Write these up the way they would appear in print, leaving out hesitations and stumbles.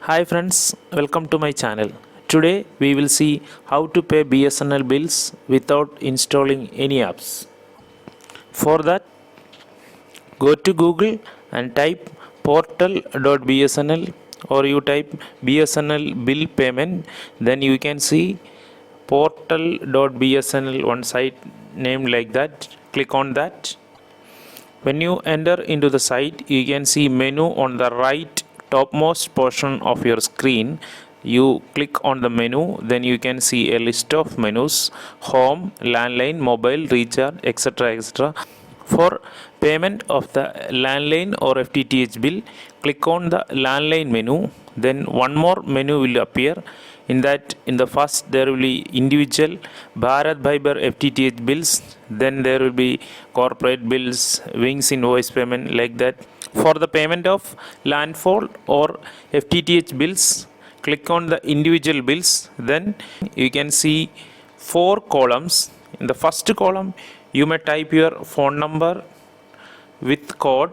Hi friends, welcome to my channel. Today we will see how to pay BSNL bills without installing any apps. For that, go to Google and type portal.bsnl or you type BSNL bill payment. Then you can see portal.bsnl one site named like that. Click on that. When you enter into the site, you can see menu on the right topmost portion of your screen. You click on the menu, then you can see a list of menus: home, landline, mobile, recharge, etc. etc. For payment of the landline or FTTH bill, click on the landline menu. Then one more menu will appear. In the first there will be individual Bharat Fiber FTTH bills. Then there will be corporate bills, Wings invoice payment, like that. For the payment of landfall or FTTH bills, click on the individual bills. Then you can see 4 columns. In the first column, you may type your phone number with code,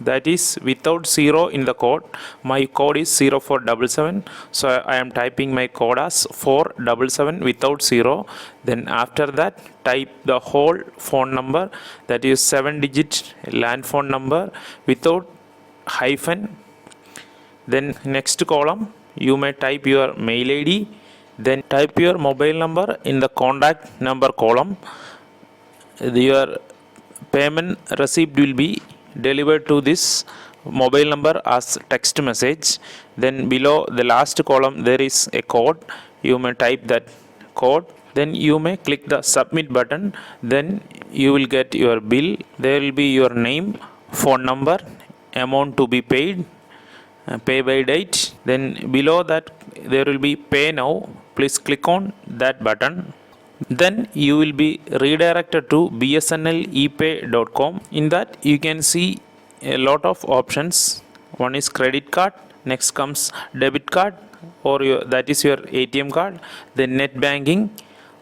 that is without 0 in the code. My code is 0477, so I am typing my code as 477 without 0. Then after that, type the whole phone number, that is 7-digit land phone number without hyphen. Then next column, you may type your mail ID. Then type your mobile number in the contact number column. Your payment receipt will be delivered to this mobile number as text message. Then below the last column there is a code. You may type that code. Then you may click the submit button. Then you will get your bill. There will be your name, phone number, amount to be paid, pay by date. Then below that there will be pay now. Please click on that button. Then you will be redirected to bsnlepay.com. In that you can see a lot of options. One is credit card, next comes debit card or that is your ATM card, then net banking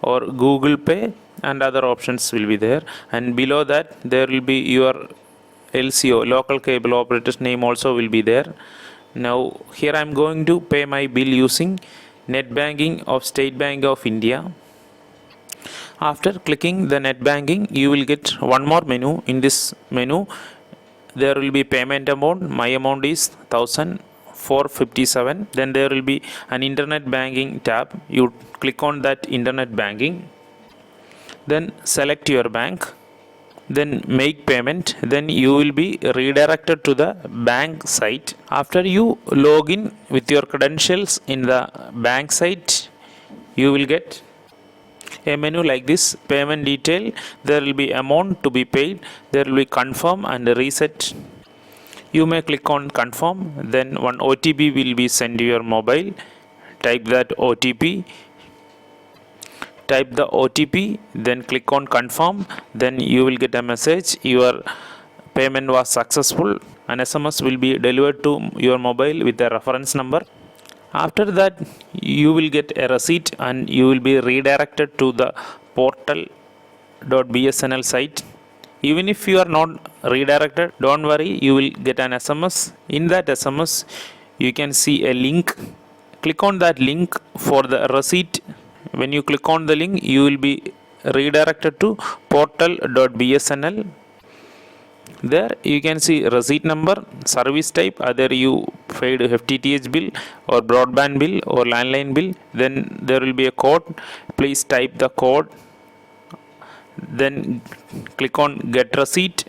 or Google Pay, and other options will be there. And below that there will be your LCO, local cable operator's name, also will be there. Now here I am going to pay my bill using net banking of State Bank of India. After clicking the net banking, you will get one more menu. In this menu there will be payment amount. My amount is 1457. Then there will be an internet banking tab. You click on that internet banking, then select your bank, then make payment. Then you will be redirected to the bank site. After you log in with your credentials in the bank site, you will get a menu like this: payment detail. There will be amount to be paid. There will be confirm and reset. You may click on confirm. Then one OTP will be sent to your mobile. Type that OTP. Type the OTP, then click on confirm. Then you will get a message: your payment was successful. An SMS will be delivered to your mobile with a reference number. After that you will get a receipt and you will be redirected to the portal.bsnl site. Even if you are not redirected, don't worry, you will get an SMS. In that SMS you can see a link. Click on that link for the receipt. When you click on the link, you will be redirected to portal.bsnl. There you can see receipt number, service type, either you paid FTTH bill or broadband bill or landline bill. Then there will be a code. Please type the code. Then click on get receipt.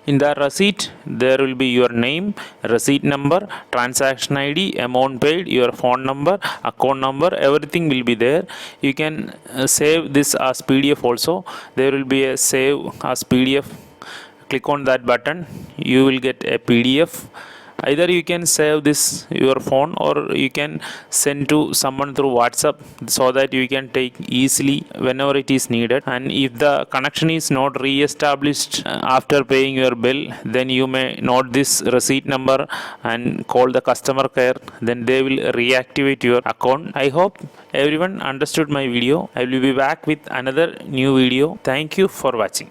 In the receipt there will be your name, receipt number, transaction ID, amount paid, your phone number, account number, everything will be there. You can save this as PDF also. There will be a save as PDF. Click on that button. You will get a PDF. Either you can save this your phone or you can send to someone through WhatsApp, so that you can take easily whenever it is needed. And if the connection is not re-established after paying your bill, then you may note this receipt number and call the customer care. Then they will reactivate your account. I hope everyone understood my video. I will be back with another new video. Thank you for watching.